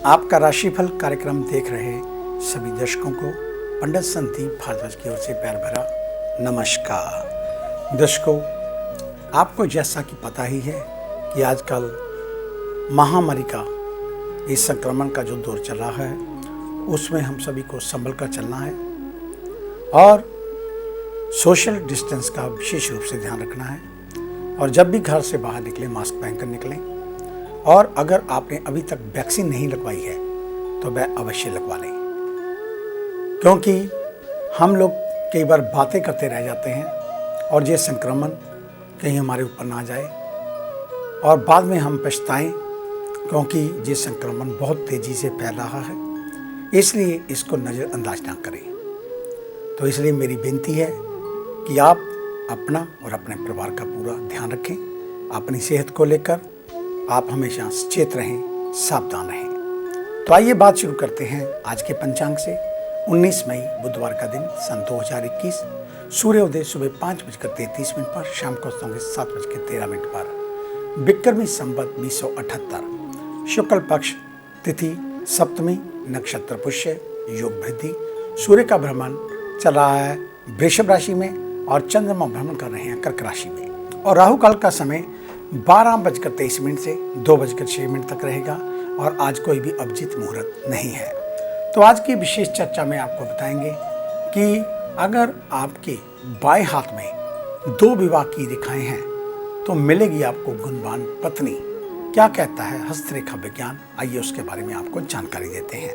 आपका राशिफल कार्यक्रम देख रहे सभी दर्शकों को पंडित संदीप भारद्वाज की ओर से प्यार भरा नमस्कार। दर्शकों, आपको जैसा कि पता ही है कि आजकल महामारी का इस संक्रमण का जो दौर चल रहा है उसमें हम सभी को संभल कर चलना है और सोशल डिस्टेंस का विशेष रूप से ध्यान रखना है। और जब भी घर से बाहर निकलें मास्क पहनकर निकलें। और अगर आपने अभी तक वैक्सीन नहीं लगवाई है तो वह अवश्य लगवा लें, क्योंकि हम लोग कई बार बातें करते रह जाते हैं और ये संक्रमण कहीं हमारे ऊपर ना जाए और बाद में हम पछताएं, क्योंकि ये संक्रमण बहुत तेज़ी से फैल रहा है, इसलिए इसको नज़रअंदाज ना करें। तो इसलिए मेरी विनती है कि आप अपना और अपने परिवार का पूरा ध्यान रखें। अपनी सेहत को लेकर आप हमेशा सचेत रहें, सावधान रहें। तो आइए बात शुरू करते हैं आज के पंचांग से। 19 मई बुधवार का दिन सन 2021, सूर्योदय सुबह 5:33 पर, शाम को 7:13 पर, विक्रमी संवत 2078, शुक्ल पक्ष, तिथि सप्तमी, नक्षत्र पुष्य, योग वृद्धि। सूर्य का भ्रमण चल रहा है वृषभ राशि में और चंद्रमा भ्रमण कर रहे हैं कर्क राशि में। और राहु काल का समय 12:23 से 2:06 तक रहेगा और आज कोई भी अभिजीत मुहूर्त नहीं है। तो आज की विशेष चर्चा में आपको बताएंगे कि अगर आपके बाएं हाथ में 2 विवाह की रेखाएं हैं तो मिलेगी आपको गुणवान पत्नी। क्या कहता है हस्तरेखा विज्ञान, आइए उसके बारे में आपको जानकारी देते हैं।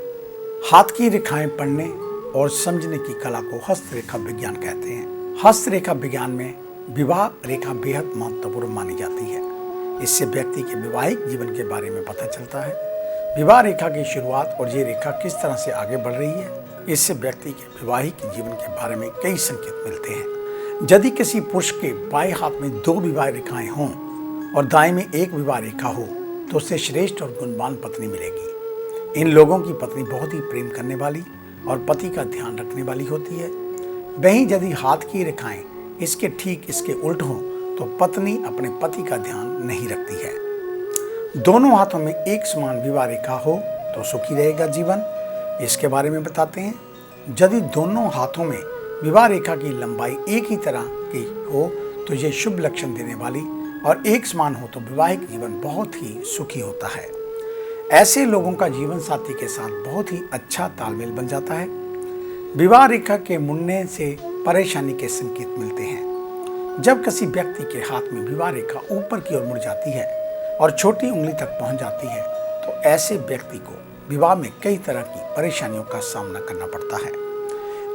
हाथ की रेखाएं पढ़ने और समझने की कला को हस्तरेखा विज्ञान कहते हैं। हस्तरेखा विज्ञान में विवाह रेखा बेहद महत्वपूर्ण मानी जाती है। इससे व्यक्ति के वैवाहिक जीवन के बारे में पता चलता है। विवाह रेखा की शुरुआत और ये रेखा किस तरह से आगे बढ़ रही है, इससे व्यक्ति के वैवाहिक जीवन के बारे में कई संकेत मिलते हैं। यदि किसी पुरुष के बाएं हाथ में 2 विवाह रेखाएं हों और दाएं में 1 विवाह रेखा हो तो उससे श्रेष्ठ और गुणवान पत्नी मिलेगी। इन लोगों की पत्नी बहुत ही प्रेम करने वाली और पति का ध्यान रखने वाली होती है। वहीं यदि हाथ की रेखाएं इसके उल्ट हों तो पत्नी अपने पति का ध्यान नहीं रखती है। दोनों हाथों में एक समान विवाह रेखा हो तो सुखी रहेगा जीवन। इसके बारे में बताते हैं। यदि दोनों हाथों में विवाह रेखा की लंबाई एक ही तरह की हो तो ये शुभ लक्षण देने वाली और एक समान हो तो वैवाहिक जीवन बहुत ही सुखी होता है। ऐसे लोगों का जीवन साथी के साथ बहुत ही अच्छा तालमेल बन जाता है। विवाह रेखा के मुड़ने से परेशानी के संकेत मिलते हैं। जब किसी व्यक्ति के हाथ में विवाह रेखा ऊपर की ओर मुड़ जाती है और छोटी उंगली तक पहुंच जाती है तो ऐसे व्यक्ति को विवाह में कई तरह की परेशानियों का सामना करना पड़ता है।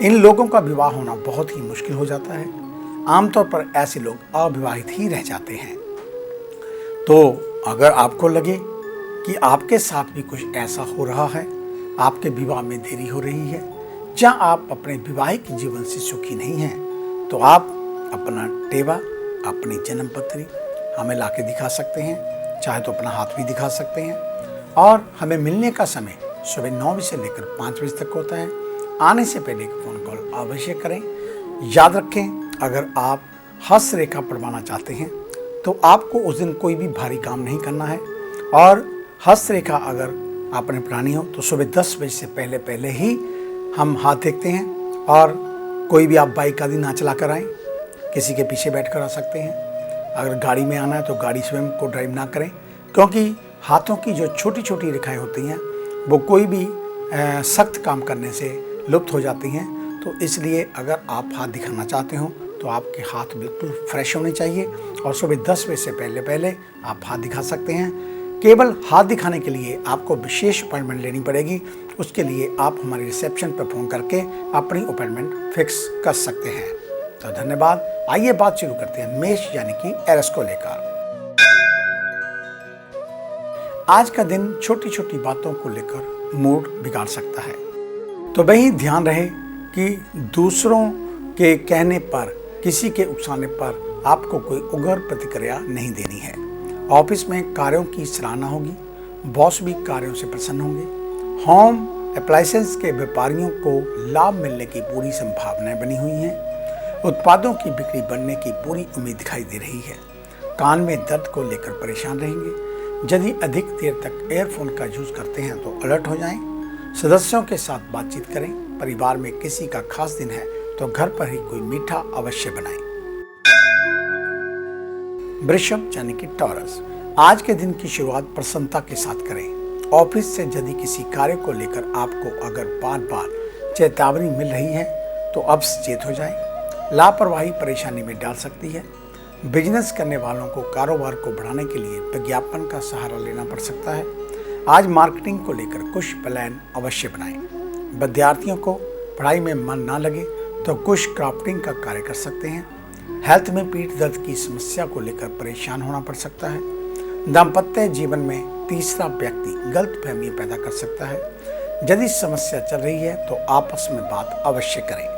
इन लोगों का विवाह होना बहुत ही मुश्किल हो जाता है। आमतौर पर ऐसे लोग अविवाहित ही रह जाते हैं। तो अगर आपको लगे कि आपके साथ भी कुछ ऐसा हो रहा है, आपके विवाह में देरी हो रही है या आप अपने वैवाहिक जीवन से सुखी नहीं हैं, तो आप अपना टेवा, अपनी जन्म पत्री हमें लाके दिखा सकते हैं। चाहे तो अपना हाथ भी दिखा सकते हैं। और हमें मिलने का समय सुबह 9 बजे से लेकर 5 बजे तक होता है। आने से पहले एक फ़ोन कॉल अवश्य करें। याद रखें, अगर आप हस्तरेखा पढ़वाना चाहते हैं तो आपको उस दिन कोई भी भारी काम नहीं करना है। और हस्तरेखा अगर आपने पढ़ानी हो तो सुबह 10 बजे से पहले ही हम हाथ देखते हैं। और कोई भी आप बाइक आदि ना चला कर आएँ, किसी के पीछे बैठ कर आ सकते हैं। अगर गाड़ी में आना है तो गाड़ी स्वयं को ड्राइव ना करें, क्योंकि हाथों की जो छोटी छोटी रेखाएं होती हैं वो कोई भी सख्त काम करने से लुप्त हो जाती हैं। तो इसलिए अगर आप हाथ दिखाना चाहते हो तो आपके हाथ बिल्कुल फ्रेश होने चाहिए और सुबह 10 बजे से पहले आप हाथ दिखा सकते हैं। केवल हाथ दिखाने के लिए आपको विशेष अपॉइंटमेंट लेनी पड़ेगी। उसके लिए आप हमारे रिसेप्शन पर फ़ोन करके अपनी अपॉइंटमेंट फिक्स कर सकते हैं। तो धन्यवाद। आइए बात शुरू करते हैं मेष यानी कि एरस को लेकर। आज का दिन छोटी छोटी बातों को लेकर मूड बिगाड़ सकता है, तो वही ध्यान रहे कि दूसरों के कहने पर, किसी के उकसाने पर आपको कोई उग्र प्रतिक्रिया नहीं देनी है। ऑफिस में कार्यों की सराहना होगी, बॉस भी कार्यों से प्रसन्न होंगे। होम अप्लायंसेस के व्यापारियों को लाभ मिलने की पूरी संभावनाएं बनी हुई हैं। उत्पादों की बिक्री बढ़ने की पूरी उम्मीद दिखाई दे रही है। कान में दर्द को लेकर परेशान रहेंगे। यदि अधिक देर तक एयरफोन का यूज करते हैं तो अलर्ट हो जाएं। सदस्यों के साथ बातचीत करें। परिवार में किसी का खास दिन है तो घर पर ही कोई मीठा अवश्य बनाएं। वृषभ यानी कि टॉरस, आज के दिन की शुरुआत प्रसन्नता के साथ करें। ऑफिस से यदि किसी कार्य को लेकर आपको अगर बार बार चेतावनी मिल रही है तो अब सचेत हो जाएं। लापरवाही परेशानी में डाल सकती है। बिजनेस करने वालों को कारोबार को बढ़ाने के लिए विज्ञापन का सहारा लेना पड़ सकता है। आज मार्केटिंग को लेकर कुछ प्लान अवश्य बनाएं। विद्यार्थियों को पढ़ाई में मन ना लगे तो कुछ क्राफ्टिंग का कार्य कर सकते हैं। हेल्थ में पीठ दर्द की समस्या को लेकर परेशान होना पड़ सकता है। दाम्पत्य जीवन में तीसरा व्यक्ति गलतफहमी पैदा कर सकता है। यदि समस्या चल रही है तो आपस में बात अवश्य करें।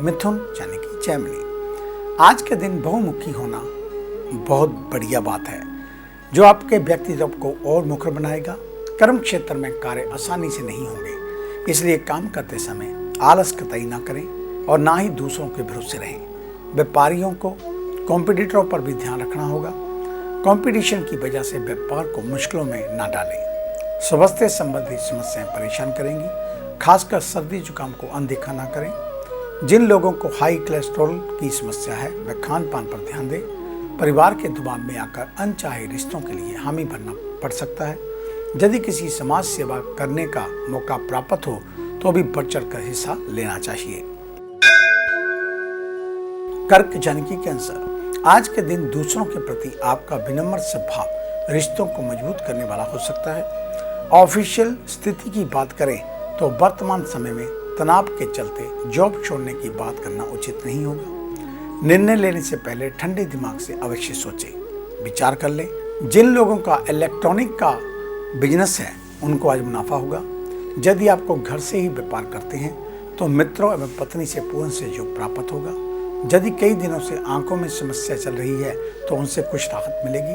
मिथुन यानी कि जैमिनी, आज के दिन बहुमुखी होना बहुत बढ़िया बात है जो आपके व्यक्तित्व को और मुखर बनाएगा। कर्म क्षेत्र में कार्य आसानी से नहीं होंगे, इसलिए काम करते समय आलस कतई ना करें और ना ही दूसरों के भरोसे रहें। व्यापारियों को कॉम्पिटिटरों पर भी ध्यान रखना होगा। कंपटीशन की वजह से व्यापार को मुश्किलों में ना डालें। स्वास्थ्य संबंधी समस्याएं परेशान करेंगी, खासकर सर्दी जुकाम को अनदेखा ना करें। जिन लोगों को हाई कोलेस्ट्रॉल की समस्या है वे खान पान पर ध्यान दें। परिवार के दबाव में आकर अनचाहे रिश्तों के लिए हामी भरना पड़ सकता है। यदि किसी समाज सेवा करने का मौका प्राप्त हो तो भी बढ़ चढ़ कर हिस्सा लेना चाहिए। कर्क यानी कि कैंसर, आज के दिन दूसरों के प्रति आपका विनम्र स्वभाव रिश्तों को मजबूत करने वाला हो सकता है। ऑफिशियल स्थिति की बात करें तो वर्तमान समय में तनाव के चलते जॉब छोड़ने की बात करना उचित नहीं होगा। निर्णय लेने से पहले ठंडे दिमाग से अवश्य सोचें, विचार कर लें। जिन लोगों का इलेक्ट्रॉनिक का बिजनेस है उनको आज मुनाफा होगा। यदि आपको घर से ही व्यापार करते हैं तो मित्रों एवं पत्नी से पूर्ण सहयोग प्राप्त होगा। यदि कई दिनों से आंखों में समस्या चल रही है तो उनसे कुछ राहत मिलेगी।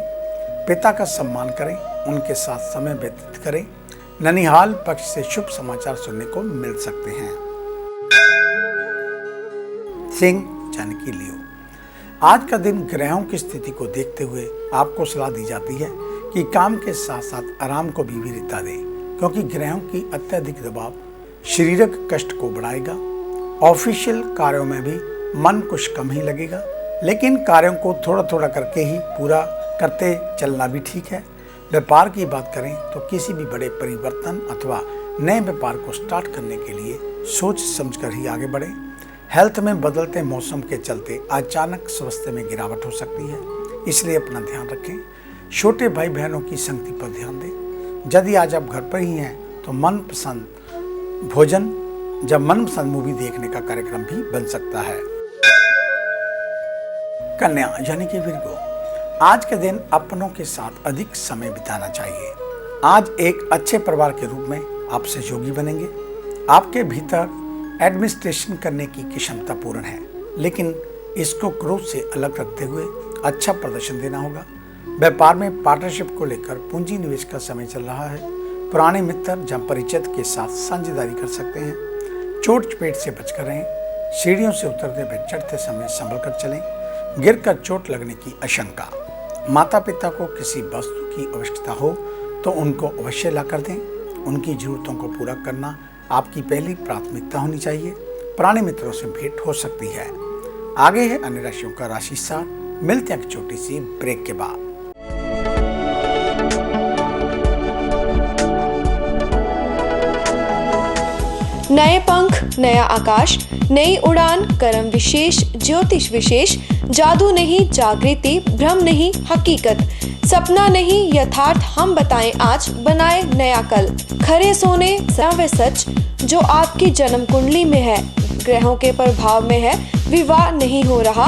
पिता का सम्मान करें, उनके साथ समय व्यतीत करें। ननिहाल पक्ष से शुभ समाचार सुनने को मिल सकते हैं। सिंह यानी कि लियो, आज का दिन ग्रहों की स्थिति को देखते हुए आपको सलाह दी जाती है कि काम के साथ साथ आराम को भी वरीयता दें, क्योंकि ग्रहों की अत्यधिक दबाव शारीरिक कष्ट को बढ़ाएगा। ऑफिशियल कार्यों में भी मन कुछ कम ही लगेगा, लेकिन कार्यों को थोड़ा थोड़ा करके ही पूरा करते चलना भी ठीक है। व्यापार की बात करें तो किसी भी बड़े परिवर्तन अथवा नए व्यापार को स्टार्ट करने के लिए सोच समझकर ही आगे बढ़ें। हेल्थ में बदलते मौसम के चलते अचानक स्वास्थ्य में गिरावट हो सकती है, इसलिए अपना ध्यान रखें। छोटे भाई बहनों की संगति पर ध्यान दें। यदि आज आप घर पर ही हैं तो मनपसंद भोजन या मनपसंद मूवी देखने का कार्यक्रम भी बन सकता है। कन्या यानी कि विर्गो, आज के दिन अपनों के साथ अधिक समय बिताना चाहिए। आज एक अच्छे परिवार के रूप में आप सहयोगी बनेंगे। आपके भीतर एडमिनिस्ट्रेशन करने की क्षमता पूर्ण है, लेकिन इसको क्रोध से अलग रखते हुए अच्छा प्रदर्शन देना होगा। व्यापार में पार्टनरशिप को लेकर पूंजी निवेश का समय चल रहा है। पुराने मित्र या परिचित के साथ साझेदारी कर सकते हैं। चोट चपेट से बचकर रहें। सीढ़ियों से उतरते व चढ़ते समय संभल कर चलें। गिरकर चोट लगने की आशंका। माता पिता को किसी वस्तु की आवश्यकता हो तो उनको अवश्य ला कर दें। उनकी जरूरतों को पूरा करना आपकी पहली प्राथमिकता होनी चाहिए। पुराने मित्रों से भेंट हो सकती है। आगे है अन्य राशियों का राशि सार। मिलते हैं एक छोटी सी ब्रेक के बाद। नए पंख, नया आकाश, नई उड़ान, कर्म विशेष, ज्योतिष विशेष, जादू नहीं जागृति, भ्रम नहीं हकीकत, सपना नहीं यथार्थ, हम बताएं आज, बनाए नया कल। खरे सोने व सच जो आपकी जन्म कुंडली में है, ग्रहों के प्रभाव में है, विवाह नहीं हो रहा,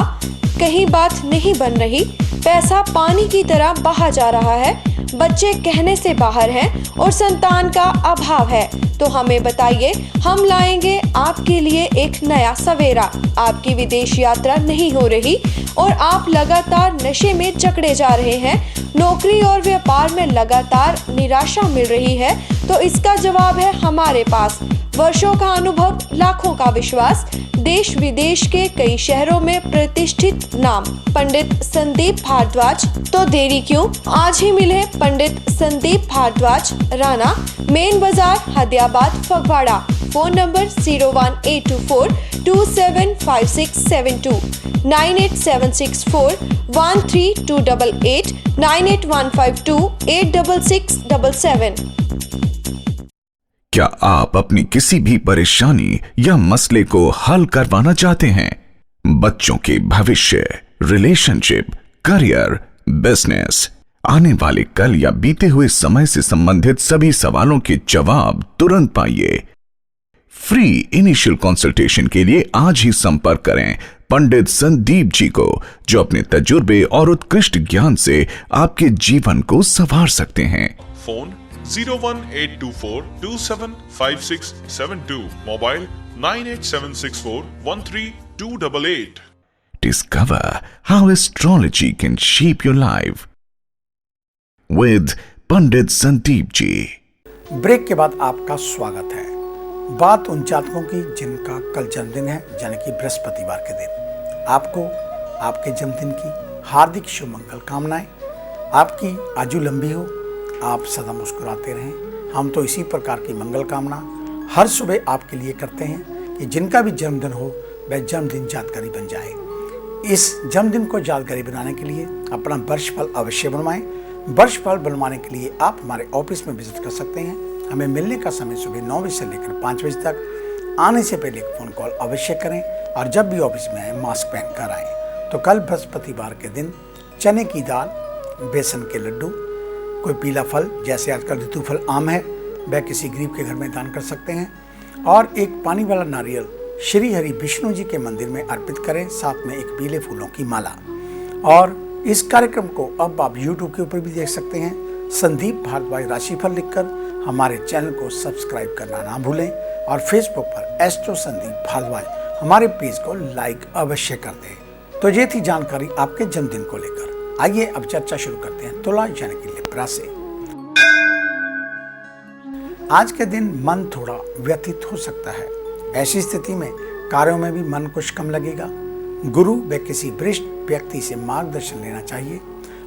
कहीं बात नहीं बन रही, पैसा पानी की तरह बहा जा रहा है, बच्चे कहने से बाहर हैं और संतान का अभाव है, तो हमें बताइए, हम लाएंगे आपके लिए एक नया सवेरा। आपकी विदेश यात्रा नहीं हो रही और आप लगातार नशे में जकड़े जा रहे हैं, नौकरी और व्यापार में लगातार निराशा मिल रही है, तो इसका जवाब है हमारे पास। वर्षों का अनुभव, लाखों का विश्वास, देश विदेश के कई शहरों में प्रतिष्ठित नाम पंडित संदीप भारद्वाज। तो देरी क्यों, आज ही मिले पंडित संदीप भारद्वाज, राणा, मेन बाजार, हदियाबाद, फगवाड़ा। Phone number 01824275672, 9876413288, 9815286677। क्या आप अपनी किसी भी परेशानी या मसले को हल करवाना चाहते हैं? बच्चों के भविष्य, रिलेशनशिप, करियर, बिजनेस, आने वाले कल या बीते हुए समय से संबंधित सभी सवालों के जवाब तुरंत पाइए। फ्री इनिशियल कंसल्टेशन के लिए आज ही संपर्क करें पंडित संदीप जी को, जो अपने तजुर्बे और उत्कृष्ट ज्ञान से आपके जीवन को संवार सकते हैं। Phone 01824275672, mobile 9876413288। Discover how astrology can shape your life with Pandit Sandeep ji. Break के बाद आपका स्वागत है। बात उन जातकों की जिनका कल जन्मदिन है, यानी कि बृहस्पतिवार के दिन। आपको आपके जन्मदिन की हार्दिक शुभ मंगल कामनाएं। आपकी आयु लंबी हो, आप सदा मुस्कुराते रहें। हम तो इसी प्रकार की मंगल कामना हर सुबह आपके लिए करते हैं कि जिनका भी जन्मदिन हो वह जन्मदिन यादगारी बन जाए। इस जन्मदिन को यादगारी बनाने के लिए अपना वर्षफल अवश्य बनवाएं। वर्षफल बनवाने के लिए आप हमारे ऑफिस में विजिट कर सकते हैं। हमें मिलने का समय सुबह 9 बजे से लेकर 5 बजे तक। आने से पहले एक फ़ोन कॉल अवश्य करें और जब भी ऑफिस में आए मास्क पहन कर आएँ। तो कल बृहस्पतिवार के दिन चने की दाल, बेसन के लड्डू, कोई पीला फल जैसे आजकल ऋतु फल आम है वह किसी गरीब के घर में दान कर सकते हैं, और एक पानी वाला नारियल श्री हरि विष्णु जी के मंदिर में अर्पित करें, साथ में एक पीले फूलों की माला। और इस कार्यक्रम को अब आप YouTube के ऊपर भी देख सकते हैं। संदीप भारद्वाज राशिफल लिखकर हमारे चैनल को सब्सक्राइब करना ना भूलें, और फेसबुक पर एस्ट्रो संदीप भारद्वाज हमारे पेज को लाइक अवश्य कर दें। तो ये थी जानकारी आपके जन्मदिन को लेकर। आइए अब चर्चा शुरू करते हैं तुला यानी कि लिब्रा से। आज के दिन मन थोड़ा व्यथित हो सकता है। ऐसी स्थिति में कार्यों में भी मन कुछ कम लगेगा। गुरु व किसी वरिष्ठ व्यक्ति से मार्गदर्शन लेना चाहिए।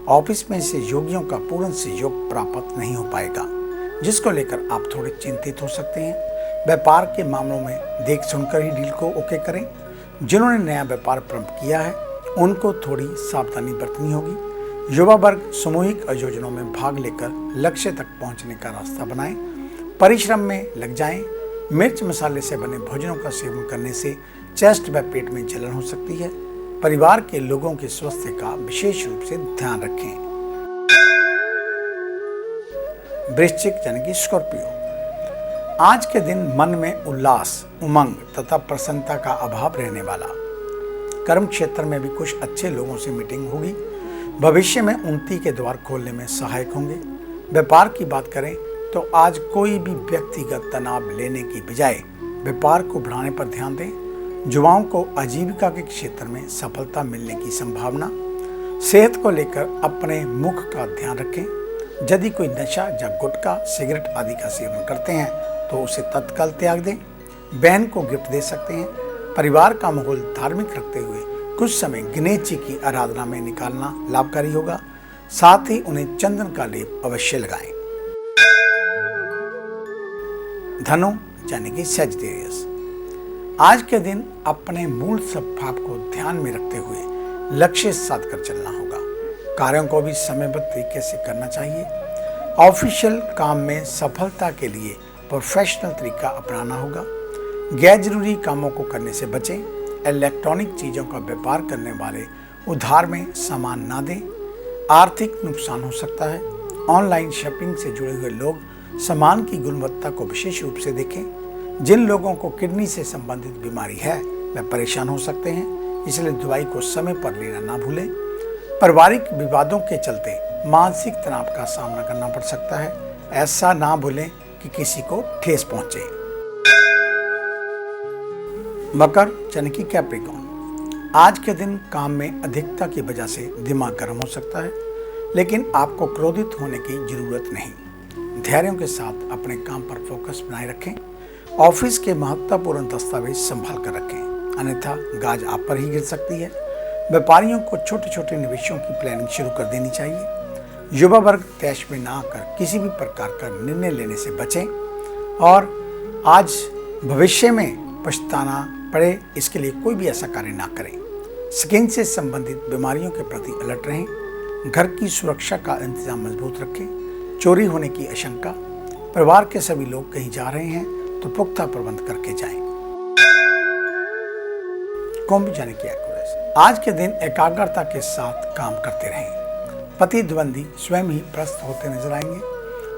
ऑफिस में सहयोगियों का पूर्ण सहयोग प्राप्त नहीं हो पाएगा, जिसको लेकर आप थोड़े चिंतित हो सकते हैं। व्यापार के मामलों में देख सुनकर ही डील को ओके करें। जिन्होंने नया व्यापार प्रारंभ किया है उनको थोड़ी सावधानी बरतनी होगी। युवा वर्ग सामूहिक आयोजनों में भाग लेकर लक्ष्य तक पहुंचने का रास्ता बनाएं। परिश्रम में लग जाएं। मिर्च मसाले से बने भोजनों का सेवन करने से चेस्ट व पेट में जलन हो सकती है। परिवार के लोगों के स्वास्थ्य का विशेष रूप से ध्यान रखें। वृश्चिक यानी कि स्कॉर्पियो, आज के दिन मन में उल्लास, उमंग तथा प्रसन्नता का अभाव रहने वाला। कर्म क्षेत्र में भी कुछ अच्छे लोगों से मीटिंग होगी। भविष्य में उन्नति के द्वार खोलने में सहायक होंगे। व्यापार की बात करें तो आज कोई भी व्यक्तिगत तनाव लेने की बजाय व्यापार को बढ़ाने पर ध्यान दें। युवाओं को आजीविका के क्षेत्र में सफलता मिलने की संभावना। सेहत को लेकर अपने मुख का ध्यान रखें। यदि कोई नशा या गुटखा, सिगरेट आदि का सेवन करते हैं तो उसे तत्काल त्याग दें। बहन को गिफ्ट दे सकते हैं। परिवार का माहौल धार्मिक रखते हुए कुछ समय गणेश जी की आराधना में निकालना लाभकारी होगा। साथ ही उन्हें चंदन का लेप अवश्य लगाएं। धनु यानी कि सैजिटेरियस, आज के दिन अपने मूल स्वभाव को ध्यान में रखते हुए लक्ष्य साध कर चलना होगा। कार्यों को भी समयबद्ध तरीके से करना चाहिए। ऑफिशियल काम में सफलता के लिए प्रोफेशनल तरीका अपनाना होगा। गैर जरूरी कामों को करने से बचें। इलेक्ट्रॉनिक चीज़ों का व्यापार करने वाले उधार में सामान ना दें। आर्थिक नुकसान हो सकता है। ऑनलाइन शॉपिंग से जुड़े हुए लोग सामान की गुणवत्ता को विशेष रूप से देखें। जिन लोगों को किडनी से संबंधित बीमारी है वे परेशान हो सकते हैं, इसलिए दवाई को समय पर लेना ना भूलें। पारिवारिक विवादों के चलते मानसिक तनाव का सामना करना पड़ सकता है। ऐसा ना भूलें कि किसी को ठेस पहुंचे। मकर यानी कि कैप्रिकॉर्न, आज के दिन काम में अधिकता की वजह से दिमाग गर्म हो सकता है, लेकिन आपको क्रोधित होने की जरूरत नहीं। धैर्य के साथ अपने काम पर फोकस बनाए रखें। ऑफिस के महत्वपूर्ण दस्तावेज संभाल कर रखें, अन्यथा गाज आप पर ही गिर सकती है। व्यापारियों को छोटे छोटे निवेशों की प्लानिंग शुरू कर देनी चाहिए। युवा वर्ग तैश में ना आकर किसी भी प्रकार का निर्णय लेने से बचें और आज भविष्य में पछताना पड़े इसके लिए कोई भी ऐसा कार्य ना करें। स्किन से संबंधित बीमारियों के प्रति अलर्ट रहें। घर की सुरक्षा का इंतजाम मजबूत रखें। चोरी होने की आशंका। परिवार के सभी लोग कहीं जा रहे हैं तो पुख्ता प्रबंध करके जाएं। कुंभ यानी कि एक्वेरियस, आज के दिन एकाग्रता के साथ काम करते रहें। प्रतिद्वंदी स्वयं ही प्रस्त होते नजर आएंगे।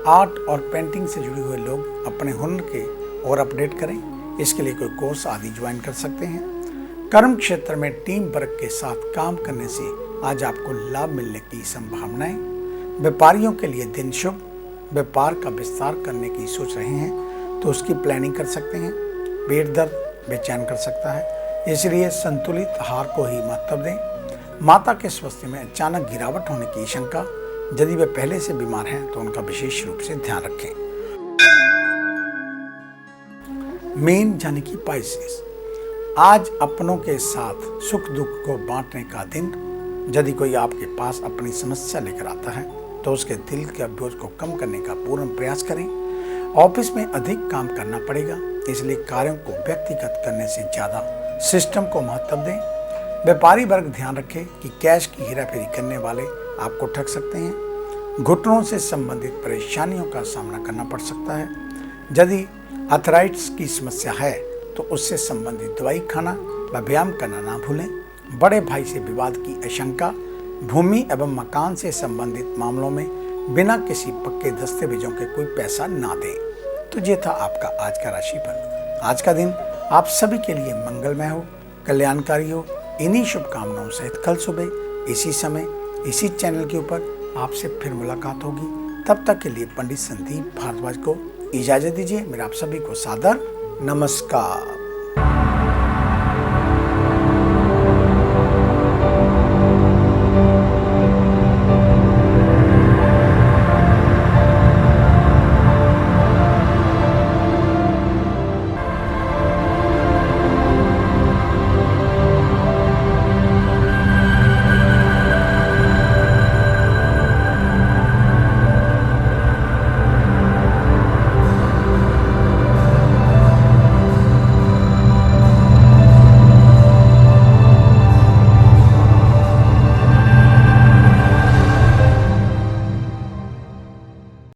आर्ट और पेंटिंग से जुड़े हुए लोग अपने हुनर के और अपडेट करें, इसके लिए कोई कोर्स आदि ज्वाइन कर सकते हैं। कर्म क्षेत्र में टीम वर्क के साथ काम करने से आज आपको लाभ मिलने की संभावनाएं। व्यापारियों के लिए दिन शुभ। व्यापार का विस्तार करने की सोच रहे हैं तो उसकी प्लानिंग कर सकते हैं। पेट दर्द बेचैन कर सकता है, इसलिए संतुलित आहार को ही महत्व दें। माता के स्वास्थ्य में अचानक गिरावट होने की आशंका। यदि वे पहले से बीमार हैं तो उनका विशेष रूप से ध्यान रखें। मीन यानी कि पाइसेस, आज अपनों के साथ सुख दुख को बांटने का दिन। यदि कोई आपके पास अपनी समस्या लेकर आता है तो उसके दिल के बोझ को कम करने का पूर्ण प्रयास करें। ऑफिस में अधिक काम करना पड़ेगा, इसलिए कार्यों को व्यक्तिगत करने से ज़्यादा सिस्टम को महत्व दें। व्यापारी वर्ग ध्यान रखें कि कैश की हेराफेरी करने वाले आपको ठग सकते हैं। घुटनों से संबंधित परेशानियों का सामना करना पड़ सकता है। यदि आर्थराइटिस की समस्या है तो उससे संबंधित दवाई खाना व व्यायाम करना ना भूलें। बड़े भाई से विवाद की आशंका। भूमि एवं मकान से संबंधित मामलों में बिना किसी पक्के दस्तावेजों के कोई पैसा ना दें। तो ये था आपका आज का राशिफल। आज का दिन आप सभी के लिए मंगलमय हो, कल्याणकारी हो। इन्हीं शुभकामनाओं सहित कल सुबह इसी समय इसी चैनल के ऊपर आपसे फिर मुलाकात होगी। तब तक के लिए पंडित संदीप भारद्वाज को इजाजत दीजिए। मेरा आप सभी को सादर नमस्कार।